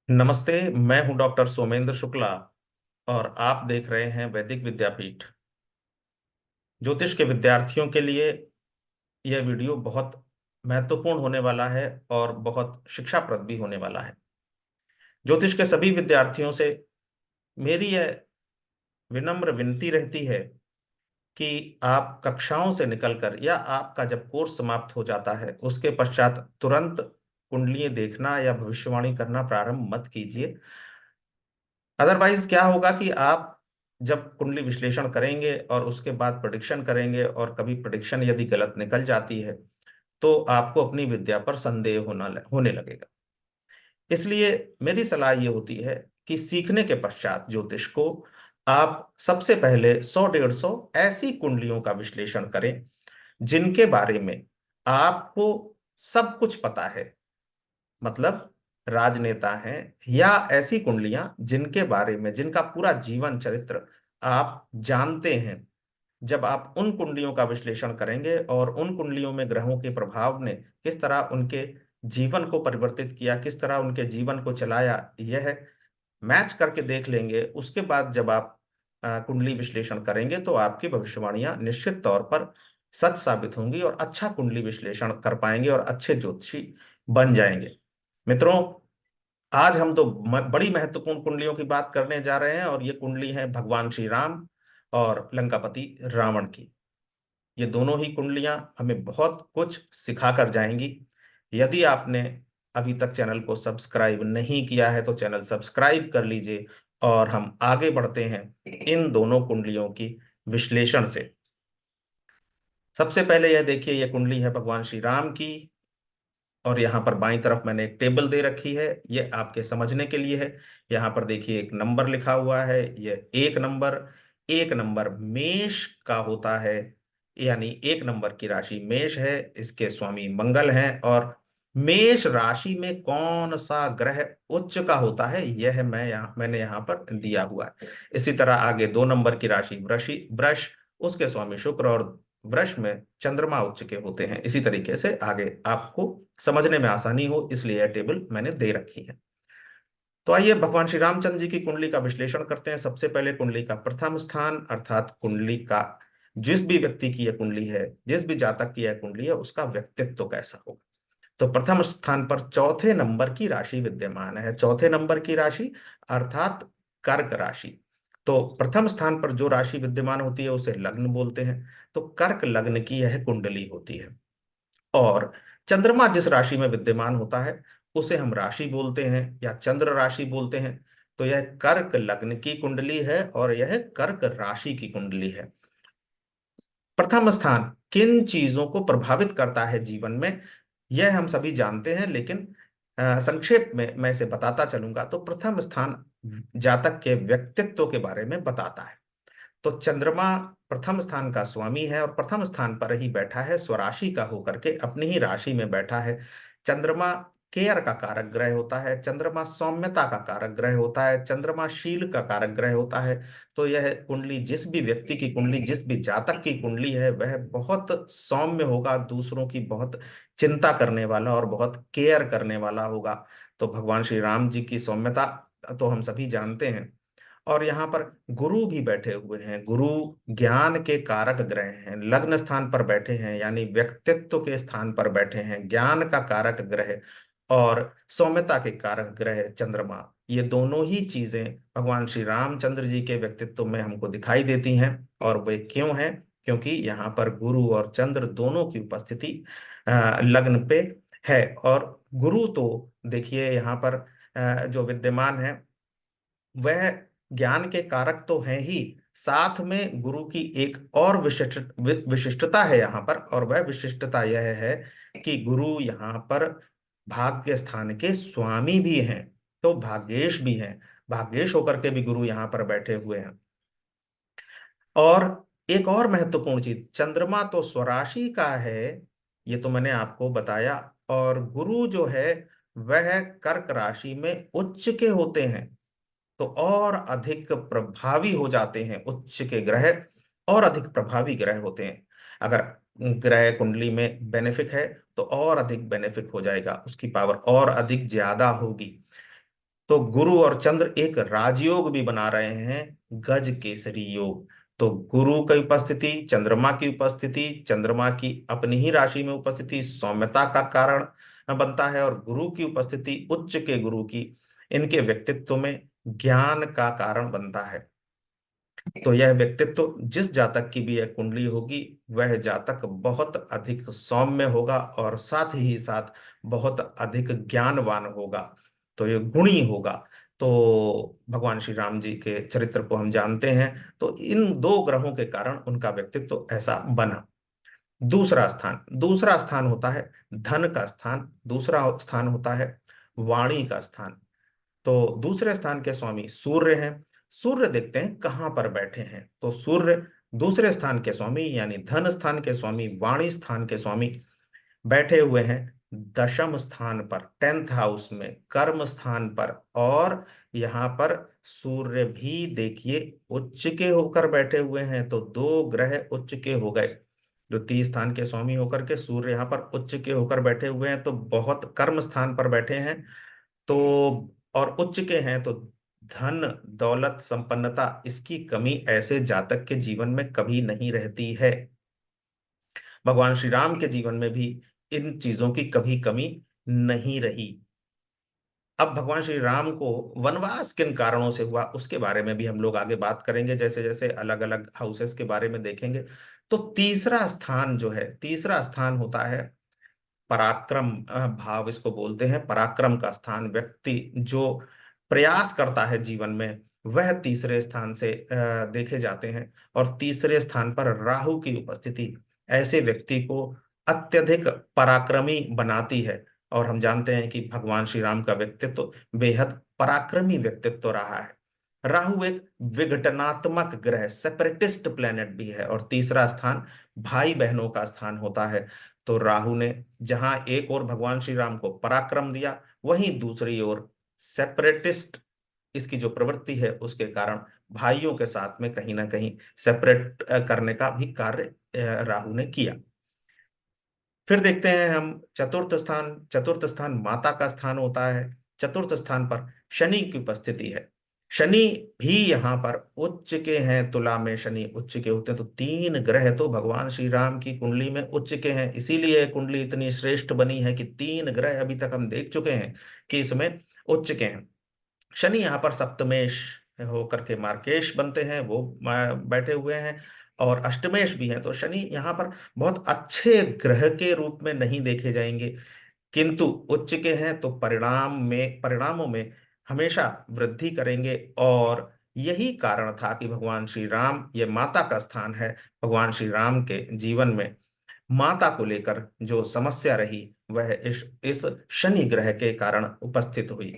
नमस्ते। मैं हूं डॉक्टर सोमेंद्र शुक्ला और आप देख रहे हैं वैदिक विद्यापीठ। ज्योतिष के विद्यार्थियों के लिए यह वीडियो बहुत महत्वपूर्ण होने वाला है और बहुत शिक्षाप्रद भी होने वाला है। ज्योतिष के सभी विद्यार्थियों से मेरी यह विनम्र विनती रहती है कि आप कक्षाओं से निकलकर या आपका जब कोर्स समाप्त हो जाता है उसके पश्चात तुरंत कुंडलियां देखना या भविष्यवाणी करना प्रारंभ मत कीजिए। अदरवाइज क्या होगा कि आप जब कुंडली विश्लेषण करेंगे और उसके बाद प्रेडिक्शन करेंगे और कभी प्रेडिक्शन यदि गलत निकल जाती है तो आपको अपनी विद्या पर संदेह होने लगेगा। इसलिए मेरी सलाह ये होती है कि सीखने के पश्चात ज्योतिष को आप सबसे पहले 100-150 ऐसी कुंडलियों का विश्लेषण करें जिनके बारे में आपको सब कुछ पता है। मतलब राजनेता हैं या ऐसी कुंडलियां जिनके बारे में जिनका पूरा जीवन चरित्र आप जानते हैं। जब आप उन कुंडलियों का विश्लेषण करेंगे और उन कुंडलियों में ग्रहों के प्रभाव ने किस तरह उनके जीवन को परिवर्तित किया, किस तरह उनके जीवन को चलाया, यह मैच करके देख लेंगे। उसके बाद जब आप कुंडली विश्लेषण करेंगे तो आपकी भविष्यवाणियां निश्चित तौर पर सच साबित होंगी और अच्छा कुंडली विश्लेषण कर पाएंगे और अच्छे ज्योतिषी बन जाएंगे। मित्रों, आज हम तो बड़ी महत्वपूर्ण कुंडलियों की बात करने जा रहे हैं और ये कुंडली है भगवान श्री राम और लंकापति रावण की। ये दोनों ही कुंडलियां हमें बहुत कुछ सिखा कर जाएंगी। यदि आपने अभी तक चैनल को सब्सक्राइब नहीं किया है तो चैनल सब्सक्राइब कर लीजिए और हम आगे बढ़ते हैं इन दोनों कुंडलियों की विश्लेषण से। सबसे पहले यह देखिए, यह कुंडली है भगवान श्री राम की और यहाँ पर बाईं तरफ मैंने एक टेबल दे रखी है। ये आपके समझने के लिए है। यहाँ पर देखिए एक नंबर लिखा हुआ है, ये एक नंबर मेष का होता है। यानी एक नंबर की राशि मेष है, इसके स्वामी मंगल हैं। और मेष राशि में कौन सा ग्रह उच्च का होता है यह मैंने यहाँ पर दिया हुआ है। इसी तरह आगे 2 नंबर की राशि वृष, उसके स्वामी शुक्र और वृष में चंद्रमा उच्च के होते हैं। इसी तरीके से आगे आपको समझने में आसानी हो इसलिए यह टेबल मैंने दे रखी है। तो आइए भगवान श्री रामचंद्र जी की कुंडली का विश्लेषण करते हैं। सबसे पहले कुंडली का प्रथम स्थान अर्थात कुंडली का जिस भी व्यक्ति की यह कुंडली है, जिस भी जातक की यह कुंडली है, उसका व्यक्तित्व तो कैसा होगा। तो प्रथम स्थान पर चौथे नंबर की राशि विद्यमान है। चौथे नंबर की राशि अर्थात कर्क राशि। तो प्रथम स्थान पर जो राशि विद्यमान होती है उसे लग्न बोलते हैं। तो कर्क लग्न की यह कुंडली होती है। और चंद्रमा जिस राशि में विद्यमान होता है उसे हम राशि बोलते हैं या चंद्र राशि बोलते हैं। तो यह कर्क लग्न की कुंडली है और यह कर्क राशि की कुंडली है। प्रथम स्थान किन चीजों को प्रभावित करता है जीवन में, यह हम सभी जानते हैं, लेकिन संक्षेप में मैं इसे बताता चलूंगा। तो प्रथम स्थान जातक के व्यक्तित्व के बारे में बताता है। तो चंद्रमा प्रथम स्थान का स्वामी है और प्रथम स्थान पर ही बैठा है, स्वराशि का होकर के अपनी ही राशि में बैठा है। चंद्रमा केयर का कारक ग्रह होता है, चंद्रमा सौम्यता का कारक ग्रह होता है, चंद्रमा शील का कारक ग्रह होता है। तो यह कुंडली जिस भी व्यक्ति की कुंडली, जिस भी जातक की कुंडली है, वह बहुत सौम्य होगा, दूसरों की बहुत चिंता करने वाला और बहुत केयर करने वाला होगा। तो भगवान श्री राम जी की सौम्यता तो हम सभी जानते हैं। और यहाँ पर गुरु भी बैठे हुए हैं। गुरु ज्ञान के कारक ग्रह हैं, लग्न स्थान पर बैठे हैं, यानी व्यक्तित्व के स्थान पर बैठे हैं, ज्ञान का कारक ग्रह और सौम्यता के कारक ग्रह चंद्रमा। ये दोनों ही चीजें भगवान श्री रामचंद्र जी के व्यक्तित्व में हमको दिखाई देती हैं। और वे क्यों हैं? क्योंकि यहाँ पर गुरु और चंद्र दोनों की उपस्थिति लग्न पे है। और गुरु तो देखिए यहाँ पर जो विद्यमान है वह ज्ञान के कारक तो हैं ही, साथ में गुरु की एक और विशिष्टता है यहाँ पर। और वह विशिष्टता यह है कि गुरु यहाँ पर भाग्य स्थान के स्वामी भी हैं, तो भाग्येश भी हैं। भाग्येश होकर के भी गुरु यहाँ पर बैठे हुए हैं। और एक और महत्वपूर्ण चीज, चंद्रमा तो स्वराशि का है, ये तो मैंने आपको बताया। और गुरु जो है वह कर्क राशि में उच्च के होते हैं। तो और अधिक प्रभावी हो जाते हैं उच्च के ग्रह, और अधिक प्रभावी ग्रह होते हैं। अगर ग्रह कुंडली में बेनिफिक है तो और अधिक बेनिफिक हो जाएगा, उसकी पावर और अधिक ज्यादा होगी। तो गुरु और चंद्र एक राजयोग भी बना रहे हैं, गज केसरी योग। तो गुरु की उपस्थिति, चंद्रमा की उपस्थिति, चंद्रमा की अपनी ही राशि में उपस्थिति सौम्यता का कारण बनता है, और गुरु की उपस्थिति, उच्च के गुरु की, इनके व्यक्तित्व में ज्ञान का कारण बनता है। तो यह व्यक्तित्व जिस जातक की भी यह कुंडली होगी, वह जातक बहुत अधिक सौम्य होगा और साथ ही साथ बहुत अधिक ज्ञानवान होगा। तो ये गुणी होगा। तो भगवान श्री राम जी के चरित्र को हम जानते हैं, तो इन दो ग्रहों के कारण उनका व्यक्तित्व ऐसा बना। दूसरा स्थान होता है धन का स्थान, दूसरा स्थान होता है वाणी का स्थान। तो दूसरे स्थान के स्वामी सूर्य हैं। सूर्य देखते हैं कहाँ पर बैठे हैं, तो सूर्य दूसरे स्थान के स्वामी यानी धन स्थान के स्वामी, वाणी स्थान के स्वामी बैठे हुए हैं दशम स्थान पर, 10th हाउस में, कर्म स्थान पर। और यहाँ पर सूर्य भी देखिए उच्च के होकर बैठे हुए हैं, तो दो ग्रह उच्च के हो गए। द्वितीय स्थान के स्वामी होकर के सूर्य यहाँ पर उच्च के होकर बैठे हुए हैं, तो बहुत कर्म स्थान पर बैठे हैं। तो और उच्च के हैं, तो धन, दौलत, संपन्नता, इसकी कमी ऐसे जातक के जीवन में कभी नहीं रहती है। भगवान श्री राम के जीवन में भी इन चीजों की कभी कमी नहीं रही। अब भगवान श्री राम को वनवास किन कारणों से हुआ, उसके बारे में भी हम लोग आगे बात करेंगे, जैसे जैसे अलग अलग हाउसेस के बारे में देखेंगे। तो तीसरा स्थान जो है, तीसरा स्थान होता है पराक्रम भाव, इसको बोलते हैं पराक्रम का स्थान। व्यक्ति जो प्रयास करता है जीवन में, वह तीसरे स्थान से देखे जाते हैं। और तीसरे स्थान पर राहु की उपस्थिति ऐसे व्यक्ति को अत्यधिक पराक्रमी बनाती है। और हम जानते हैं कि भगवान श्री राम का व्यक्तित्व बेहद पराक्रमी व्यक्तित्व रहा है। राहु एक विघटनात्मक ग्रह, सेपरेटिस्ट प्लेनेट भी है, और तीसरा स्थान भाई बहनों का स्थान होता है। तो राहु ने जहां एक ओर भगवान श्री राम को पराक्रम दिया, वहीं दूसरी ओर सेपरेटिस्ट इसकी जो प्रवृत्ति है उसके कारण भाइयों के साथ में कहीं ना कहीं सेपरेट करने का भी कार्य राहु ने किया। फिर देखते हैं हम चतुर्थ स्थान माता का स्थान होता है। चतुर्थ स्थान पर शनि की उपस्थिति है। शनि भी यहाँ पर उच्च के हैं, तुला में शनि उच्च के होते हैं। तो तीन ग्रह तो भगवान श्री राम की कुंडली में उच्च के हैं, इसीलिए कुंडली इतनी श्रेष्ठ बनी है कि तीन ग्रह अभी तक हम देख चुके हैं कि इसमें उच्च के हैं। शनि यहाँ पर सप्तमेश होकर के मार्केश बनते हैं, वो बैठे हुए हैं, और अष्टमेश भी हैं। तो शनि यहाँ पर बहुत अच्छे ग्रह के रूप में नहीं देखे जाएंगे, किंतु उच्च के हैं तो परिणामों में हमेशा वृद्धि करेंगे। और यही कारण था कि भगवान श्री राम, ये माता का स्थान है, भगवान श्री राम के जीवन में माता को लेकर जो समस्या रही, वह इस शनि ग्रह के कारण उपस्थित हुई।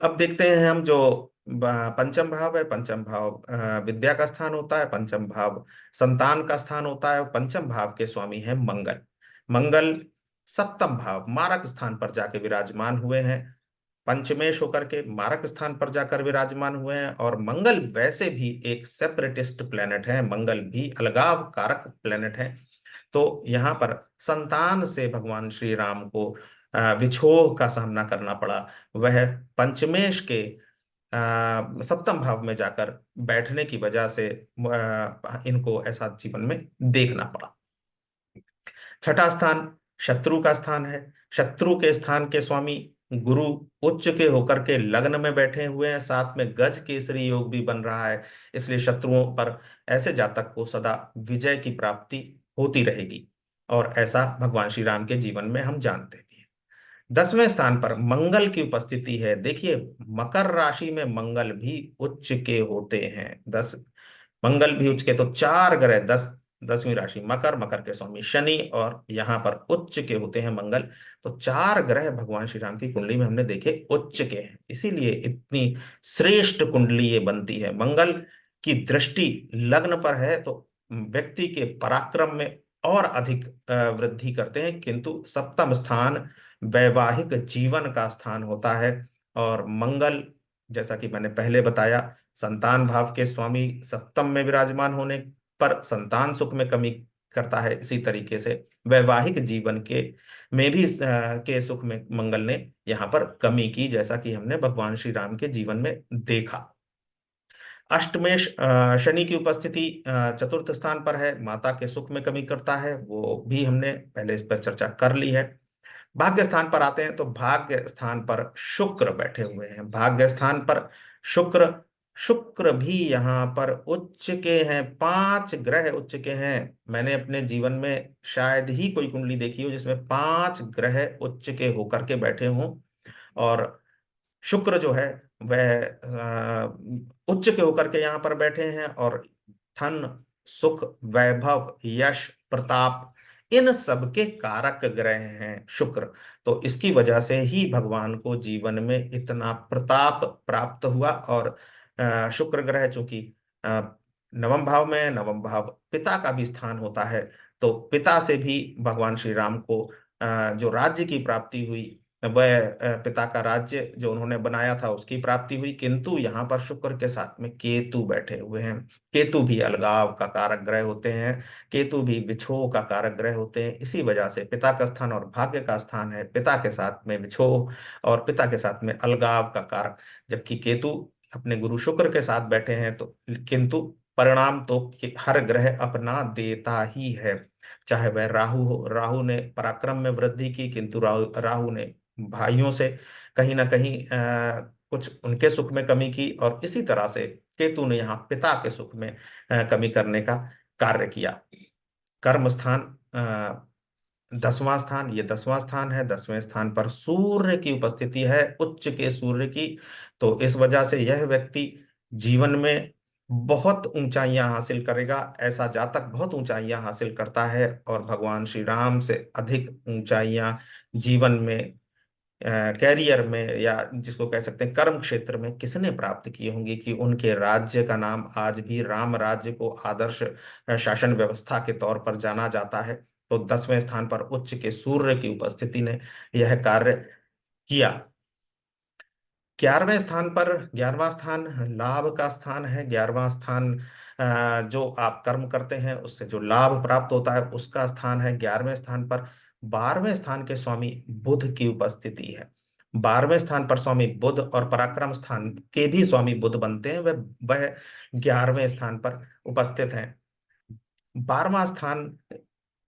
अब देखते हैं हम जो पंचम भाव है। पंचम भाव विद्या का स्थान होता है, पंचम भाव संतान का स्थान होता है, पंचम भाव के स्वामी है मंगल। मंगल सप्तम भाव मारक स्थान पर जाके विराजमान हुए हैं, पंचमेश होकर के मारक स्थान पर जाकर विराजमान हुए हैं। और मंगल वैसे भी एक सेपरेटिस्ट प्लेनेट है, मंगल भी अलगाव कारक प्लेनेट है। तो यहाँ पर संतान से भगवान श्री राम को विछोह का सामना करना पड़ा। वह पंचमेश के सप्तम भाव में जाकर बैठने की वजह से इनको ऐसा जीवन में देखना पड़ा। छठा स्थान शत्रु का स्थान है। शत्रु के स्थान के स्वामी गुरु उच्च के होकर के लग्न में बैठे हुए हैं, साथ में गज केसरी योग भी बन रहा है। इसलिए शत्रुओं पर ऐसे जातक को सदा विजय की प्राप्ति होती रहेगी, और ऐसा भगवान श्री राम के जीवन में हम जानते भी हैं। 10वें स्थान पर मंगल की उपस्थिति है। देखिए मकर राशि में मंगल भी उच्च के होते हैं, 10 मंगल भी उच्च के, तो चार ग्रह 10वीं राशि मकर, मकर के स्वामी शनि, और यहाँ पर उच्च के होते हैं मंगल। तो चार ग्रह भगवान श्री राम की कुंडली में हमने देखे उच्च के हैं, इसीलिए इतनी श्रेष्ठ कुंडली ये बनती है। मंगल की दृष्टि लग्न पर है तो व्यक्ति के पराक्रम में और अधिक वृद्धि करते हैं, किंतु सप्तम स्थान वैवाहिक जीवन का स्थान होता है। और मंगल, जैसा कि मैंने पहले बताया, संतान भाव के स्वामी सप्तम में विराजमान होने पर संतान सुख में कमी करता है। इसी तरीके से वैवाहिक जीवन के में भी के सुख में मंगल ने यहाँ पर कमी की, जैसा कि हमने भगवान श्री राम के जीवन में देखा। अष्टमेश शनि की उपस्थिति चतुर्थ स्थान पर है, माता के सुख में कमी करता है, वो भी हमने पहले इस पर चर्चा कर ली है। भाग्य स्थान पर आते हैं तो भाग्य स्थान पर शुक्र बैठे हुए हैं। भाग्य स्थान पर शुक्र, शुक्र भी यहाँ पर उच्च के हैं, 5 ग्रह उच्च के हैं। मैंने अपने जीवन में शायद ही कोई कुंडली देखी हो जिसमें 5 ग्रह उच्च के होकर के बैठे हों। और शुक्र जो है वह उच्च के होकर के यहाँ पर बैठे हैं, और धन, सुख, वैभव, यश, प्रताप, इन सब के कारक ग्रह हैं शुक्र। तो इसकी वजह से ही भगवान को जीवन में इतना प्रताप प्राप्त हुआ। और शुक्र ग्रह चूंकि अ, नवम भाव में है, नवम भाव पिता का भी स्थान होता है, तो पिता से भी भगवान श्री राम को जो राज्य की प्राप्ति हुई, वह पिता का राज्य जो उन्होंने बनाया था उसकी प्राप्ति हुई। किंतु यहाँ पर शुक्र के साथ में केतु बैठे हुए हैं। केतु भी अलगाव का कारक ग्रह होते हैं, केतु भी विछोह का कारक ग्रह होते हैं। इसी वजह से पिता का स्थान और भाग्य का स्थान है, पिता के साथ में विछोह और पिता के साथ में अलगाव का कारक। जबकि केतु अपने गुरु शुक्र के साथ बैठे हैं, तो किंतु परिणाम तो हर ग्रह अपना देता ही है। चाहे वह राहु हो, राहु ने पराक्रम में वृद्धि की, किंतु राहु ने भाइयों से कहीं ना कहीं कुछ उनके सुख में कमी की, और इसी तरह से केतु ने यहाँ पिता के सुख में कमी करने का कार्य किया। कर्म स्थान 10वां स्थान, ये 10वां स्थान है। 10वें स्थान पर सूर्य की उपस्थिति है, उच्च के सूर्य की। तो इस वजह से यह व्यक्ति जीवन में बहुत ऊंचाइयां हासिल करेगा। ऐसा जातक बहुत ऊंचाइयां हासिल करता है, और भगवान श्री राम से अधिक ऊंचाइयां जीवन में, कैरियर में, या जिसको कह सकते हैं कर्म क्षेत्र में किसने प्राप्त की होंगी, कि उनके राज्य का नाम आज भी राम राज्य को आदर्श शासन व्यवस्था के तौर पर जाना जाता है। तो 10वें स्थान पर उच्च के सूर्य की उपस्थिति ने यह कार्य किया। 11वें स्थान पर, 11वां स्थान लाभ का स्थान है। 11वां स्थान जो आप कर्म करते हैं उससे जो लाभ प्राप्त होता है उसका स्थान है 11वें स्थान पर। 12वें स्थान के स्वामी बुध की उपस्थिति है। 12वें स्थान पर स्वामी बुध और पराक्रम स्थान के भी स्वामी बुध बनते हैं, वह 11वें स्थान पर उपस्थित हैं। 12वां स्थान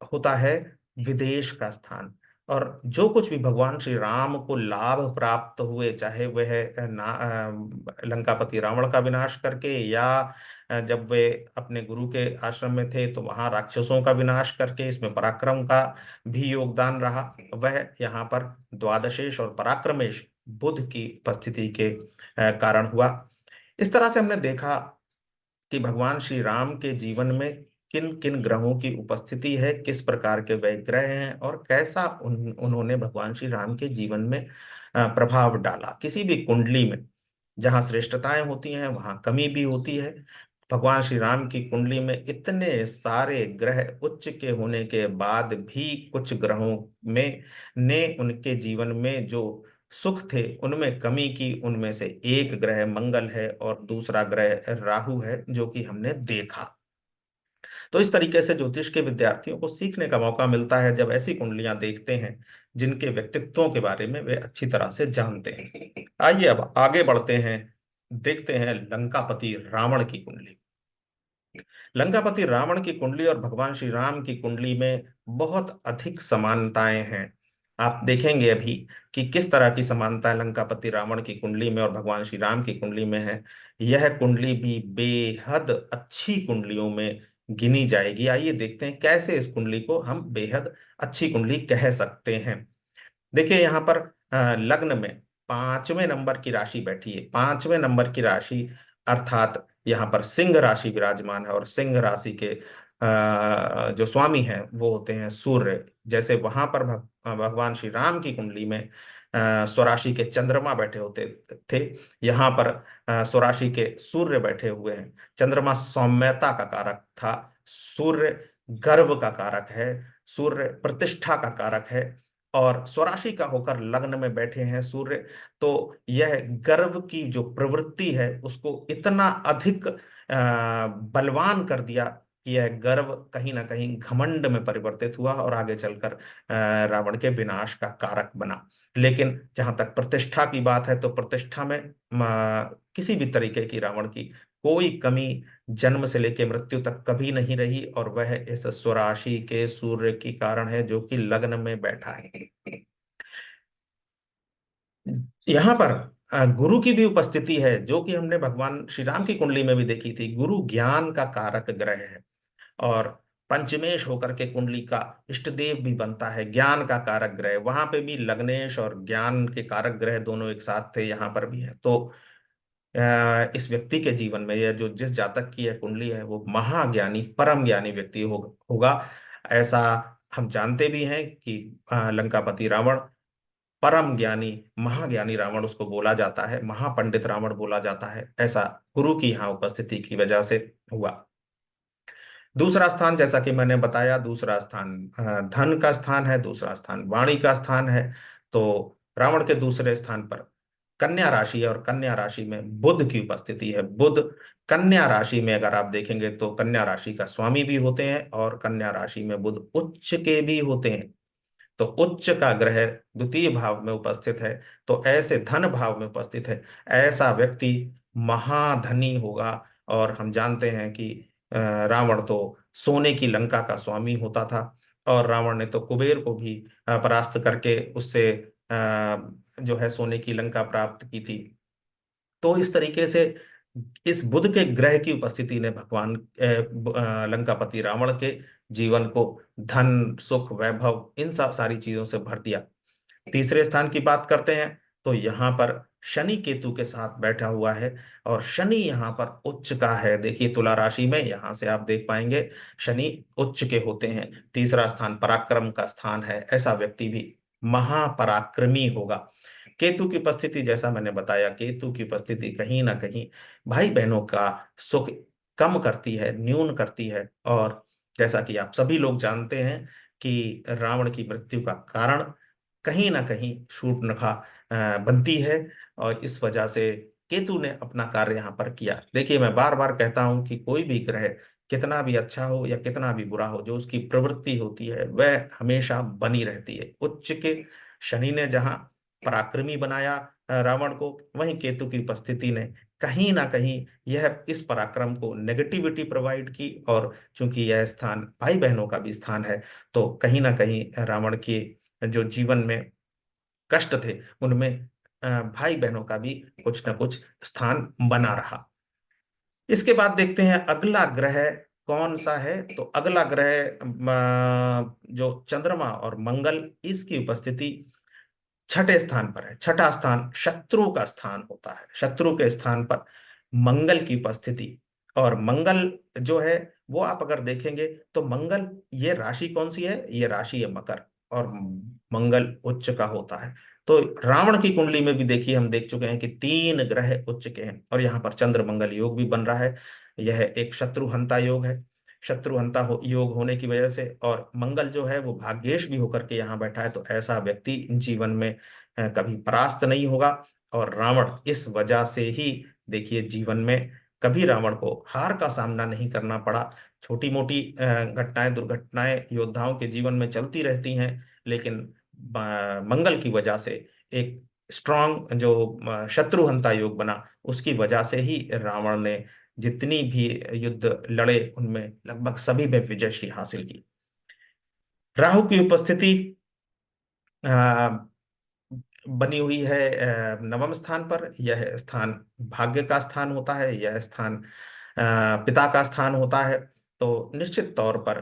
होता है विदेश का स्थान। और जो कुछ भी भगवान श्री राम को लाभ प्राप्त हुए, चाहे वह लंकापति रावण का विनाश करके, या जब वे अपने गुरु के आश्रम में थे तो वहां राक्षसों का विनाश करके, इसमें पराक्रम का भी योगदान रहा, वह यहाँ पर द्वादशेश और पराक्रमेश बुध की उपस्थिति के कारण हुआ। इस तरह से हमने देखा कि भगवान श्री राम के जीवन में किन किन ग्रहों की उपस्थिति है, किस प्रकार के वह ग्रह हैं, और कैसा उन्होंने भगवान श्री राम के जीवन में प्रभाव डाला। किसी भी कुंडली में जहाँ श्रेष्ठताएं होती हैं वहाँ कमी भी होती है। भगवान श्री राम की कुंडली में इतने सारे ग्रह उच्च के होने के बाद भी कुछ ग्रहों में ने उनके जीवन में जो सुख थे उनमें कमी की। उनमें से एक ग्रह मंगल है और दूसरा ग्रह राहु है, जो कि हमने देखा। तो इस तरीके से ज्योतिष के विद्यार्थियों को सीखने का मौका मिलता है जब ऐसी कुंडलियां देखते हैं जिनके व्यक्तित्वों के बारे में वे अच्छी तरह से जानते हैं। आइए अब आगे बढ़ते हैं, देखते हैं लंकापति रावण की कुंडली। लंकापति रावण की कुंडली और भगवान श्री राम की कुंडली में बहुत अधिक समानताएं हैं। आप देखेंगे अभी कि किस तरह की समानता लंकापति रावण की कुंडली में और भगवान श्री राम की कुंडली में है। यह कुंडली भी बेहद अच्छी कुंडलियों में गिनी जाएगी। आइए देखते हैं कैसे इस कुंडली को हम बेहद अच्छी कुंडली कह सकते हैं। देखिए यहाँ पर लग्न में 5वें नंबर की राशि बैठी है। 5वें नंबर की राशि अर्थात यहाँ पर सिंह राशि विराजमान है, और सिंह राशि के जो स्वामी हैं वो होते हैं सूर्य। जैसे वहां पर भगवान श्री राम की कुंडली में स्वराशि के चंद्रमा बैठे होते थे, यहाँ पर स्वराशि के सूर्य बैठे हुए हैं। चंद्रमा सौम्यता का कारक था, सूर्य गर्व का कारक है, सूर्य प्रतिष्ठा का कारक है। और स्वराशि का होकर लग्न में बैठे हैं सूर्य, तो यह गर्व की जो प्रवृत्ति है उसको इतना अधिक बलवान कर दिया कि यह गर्व कहीं ना कहीं घमंड में परिवर्तित हुआ और आगे चलकर रावण के विनाश का कारक बना। लेकिन जहां तक प्रतिष्ठा की बात है तो प्रतिष्ठा में किसी भी तरीके की रावण की कोई कमी जन्म से लेकर मृत्यु तक कभी नहीं रही, और वह इस स्वराशि के सूर्य की कारण है जो कि लग्न में बैठा है। यहाँ पर गुरु की भी उपस्थिति है, जो कि हमने भगवान श्री राम की कुंडली में भी देखी थी। गुरु ज्ञान का कारक ग्रह है, और पंचमेश होकर के कुंडली का इष्ट देव भी बनता है, ज्ञान का कारक ग्रह। वहां पे भी लग्नेश और ज्ञान के कारक ग्रह दोनों एक साथ थे, यहाँ पर भी है। तो इस व्यक्ति के जीवन में, यह जो जिस जातक की यह कुंडली है, वो महाज्ञानी परम ज्ञानी व्यक्ति होगा। ऐसा हम जानते भी हैं कि लंकापति रावण परम ज्ञानी महाज्ञानी रावण उसको बोला जाता है, महापंडित रावण बोला जाता है। ऐसा गुरु की यहाँ उपस्थिति की वजह से हुआ। दूसरा स्थान, जैसा कि मैंने बताया, दूसरा स्थान धन का स्थान है, दूसरा स्थान वाणी का स्थान है। तो रावण के दूसरे स्थान पर कन्या राशि है, और कन्या राशि में बुध की उपस्थिति है। बुध कन्या राशि में अगर आप देखेंगे तो कन्या राशि का स्वामी भी होते हैं, और कन्या राशि में बुध उच्च के भी होते हैं। तो उच्च का ग्रह द्वितीय भाव में उपस्थित है, तो ऐसे धन भाव में उपस्थित है, ऐसा व्यक्ति महाधनी होगा। और हम जानते हैं कि रावण तो सोने की लंका का स्वामी होता था, और रावण ने तो कुबेर को भी परास्त करके उससे जो है सोने की लंका प्राप्त की थी। तो इस तरीके से इस बुध के ग्रह की उपस्थिति ने भगवान लंकापति रावण के जीवन को धन सुख वैभव इन सब सारी चीजों से भर दिया। तीसरे स्थान की बात करते हैं तो यहाँ पर शनि केतु के साथ बैठा हुआ है, और शनि यहाँ पर उच्च का है। देखिए तुला राशि में यहाँ से आप देख पाएंगे शनि उच्च के होते हैं। तीसरा स्थान पराक्रम का स्थान है, ऐसा व्यक्ति भी महापराक्रमी होगा। केतु की उपस्थिति, जैसा मैंने बताया, केतु की उपस्थिति कहीं ना कहीं भाई बहनों का सुख कम करती है, न्यून करती है। और जैसा कि आप सभी लोग जानते हैं कि रावण की मृत्यु का कारण कहीं ना कहीं शूर्पणखा बनती है, और इस वजह से केतु ने अपना कार्य यहाँ पर किया। देखिए मैं बार बार कहता हूं कि कोई भी ग्रह कितना भी अच्छा हो या कितना भी बुरा हो, जो उसकी प्रवृत्ति होती है वह हमेशा बनी रहती है। उच्च के शनि ने जहाँ पराक्रमी बनाया रावण को, वहीं केतु की उपस्थिति ने कहीं ना कहीं यह इस पराक्रम को नेगेटिविटी प्रोवाइड की। और चूंकि यह स्थान भाई बहनों का भी स्थान है, तो कहीं ना कहीं रावण के जो जीवन में कष्ट थे उनमें भाई बहनों का भी कुछ ना कुछ स्थान बना रहा। इसके बाद देखते हैं अगला ग्रह कौन सा है। तो अगला ग्रह जो चंद्रमा और मंगल, इसकी उपस्थिति छठे स्थान पर है। छठा स्थान शत्रु का स्थान होता है, शत्रु के स्थान पर मंगल की उपस्थिति। और मंगल जो है वो आप अगर देखेंगे तो मंगल, ये राशि कौन सी है, ये राशि है मकर, और मंगल उच्च का होता है। तो रावण की कुंडली में भी देखिए हम देख चुके हैं कि तीन ग्रह उच्च के हैं, और यहाँ पर चंद्र मंगल योग भी बन रहा है। यह एक शत्रुहंता योग है। योग होने की वजह से, और मंगल जो है वो भाग्येश भी होकर के यहाँ बैठा है, तो ऐसा व्यक्ति जीवन में कभी परास्त नहीं होगा। और रावण इस वजह से ही देखिए जीवन में कभी रावण को हार का सामना नहीं करना पड़ा। छोटी मोटी घटनाएं दुर्घटनाएं योद्धाओं के जीवन में चलती रहती हैं, लेकिन मंगल की वजह से एक स्ट्रांग जो शत्रुहंता योग बना, उसकी वजह से ही रावण ने जितनी भी युद्ध लड़े उनमें लगभग सभी में विजयश्री हासिल की। राहु की उपस्थिति बनी हुई है नवम स्थान पर। यह स्थान भाग्य का स्थान होता है, यह स्थान पिता का स्थान होता है। तो निश्चित तौर पर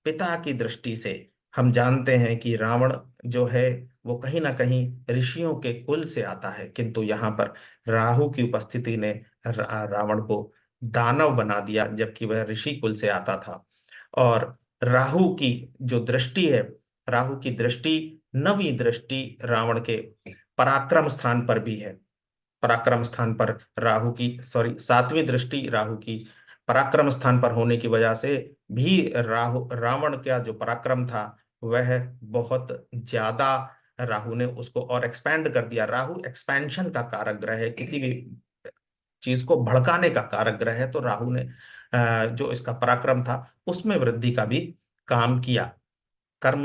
पिता की दृष्टि से हम जानते हैं कि रावण जो है वो कहीं ना कहीं ऋषियों के कुल से आता है, किंतु यहाँ पर राहु की उपस्थिति ने रावण को दानव बना दिया, जबकि वह ऋषि कुल से आता था। और राहु की जो दृष्टि है, राहु की दृष्टि नवी दृष्टि रावण के पराक्रम स्थान पर भी है। पराक्रम स्थान पर राहु की, सॉरी, सातवीं दृष्टि राहु की पराक्रम स्थान पर होने की वजह से भी रावण का जो पराक्रम था वह बहुत ज्यादा, राहु ने उसको और एक्सपैंड कर दिया। राहु एक्सपेंशन का कारक ग्रह है, किसी भी चीज को भड़काने का कारक ग्रह है, तो राहु ने जो इसका पराक्रम था उसमें वृद्धि का भी काम किया। कर्म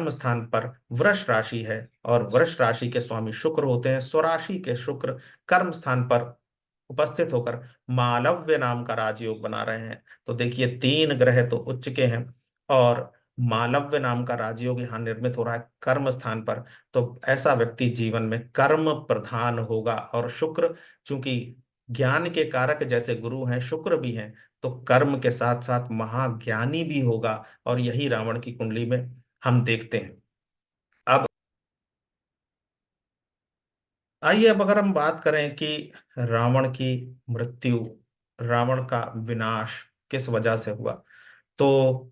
स्थान पर वृष राशि है और वृष राशि के स्वामी शुक्र होते हैं। स्वराशि के शुक्र कर्म स्थान पर उपस्थित होकर मालव्य नाम का राजयोग बना रहे हैं। तो देखिए, तीन ग्रह तो उच्च के हैं और मालव्य नाम का राजयोग यहाँ निर्मित हो रहा है कर्म स्थान पर। तो ऐसा व्यक्ति जीवन में कर्म प्रधान होगा। और शुक्र चूंकि ज्ञान के कारक जैसे गुरु हैं, शुक्र भी हैं, तो कर्म के साथ साथ महाज्ञानी भी होगा। और यही रावण की कुंडली में हम देखते हैं। अब आइए, अब अगर हम बात करें कि रावण की मृत्यु, रावण का विनाश किस वजह से हुआ, तो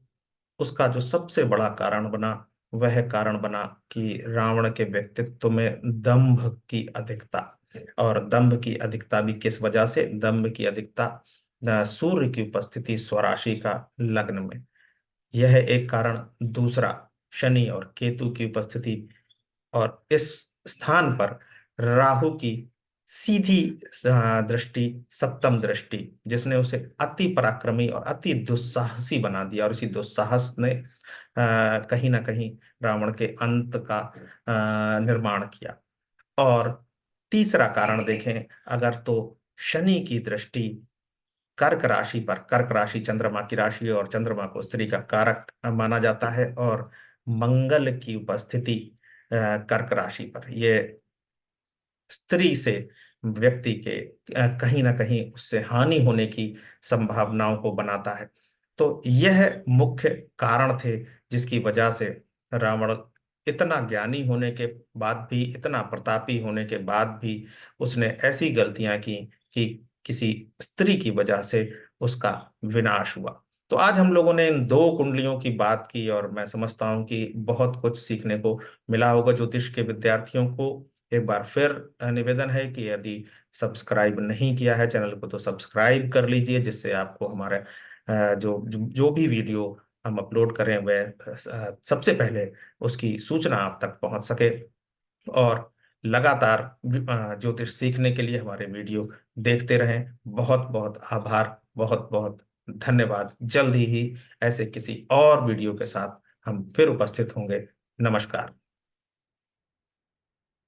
उसका जो सबसे बड़ा कारण बना, वह कारण बना कि रावण के व्यक्तित्व में दंभ की अधिकता। और दंभ की अधिकता भी किस वजह से? दंभ की अधिकता सूर्य की उपस्थिति स्वराशि का लग्न में, यह एक कारण। दूसरा, शनि और केतु की उपस्थिति, और इस स्थान पर राहु की सीधी दृष्टि, सप्तम दृष्टि, जिसने उसे अति पराक्रमी और अति दुस्साहसी बना दिया। और इसी दुस्साहस ने कहीं ना कहीं रावण के अंत का निर्माण किया। और तीसरा कारण देखें अगर, तो शनि की दृष्टि कर्क राशि पर, कर्क राशि चंद्रमा की राशि है और चंद्रमा को स्त्री का कारक माना जाता है। और मंगल की उपस्थिति कर्क राशि पर, ये स्त्री से व्यक्ति के कहीं ना कहीं उससे हानि होने की संभावनाओं को बनाता है। तो यह मुख्य कारण थे जिसकी वजह से रावण इतना ज्ञानी होने के बाद भी, इतना प्रतापी होने के बाद भी, उसने ऐसी गलतियां की कि किसी स्त्री की वजह से उसका विनाश हुआ। तो आज हम लोगों ने इन दो कुंडलियों की बात की और मैं समझता हूं कि बहुत कुछ सीखने को मिला होगा ज्योतिष के विद्यार्थियों को। एक बार फिर निवेदन है कि यदि सब्सक्राइब नहीं किया है चैनल को तो सब्सक्राइब कर लीजिए, जिससे आपको हमारे जो भी वीडियो हम अपलोड करें वह सबसे पहले उसकी सूचना आप तक पहुंच सके। और लगातार ज्योतिष सीखने के लिए हमारे वीडियो देखते रहें। बहुत बहुत आभार, बहुत बहुत धन्यवाद। जल्द ही ऐसे किसी और वीडियो के साथ हम फिर उपस्थित होंगे। नमस्कार।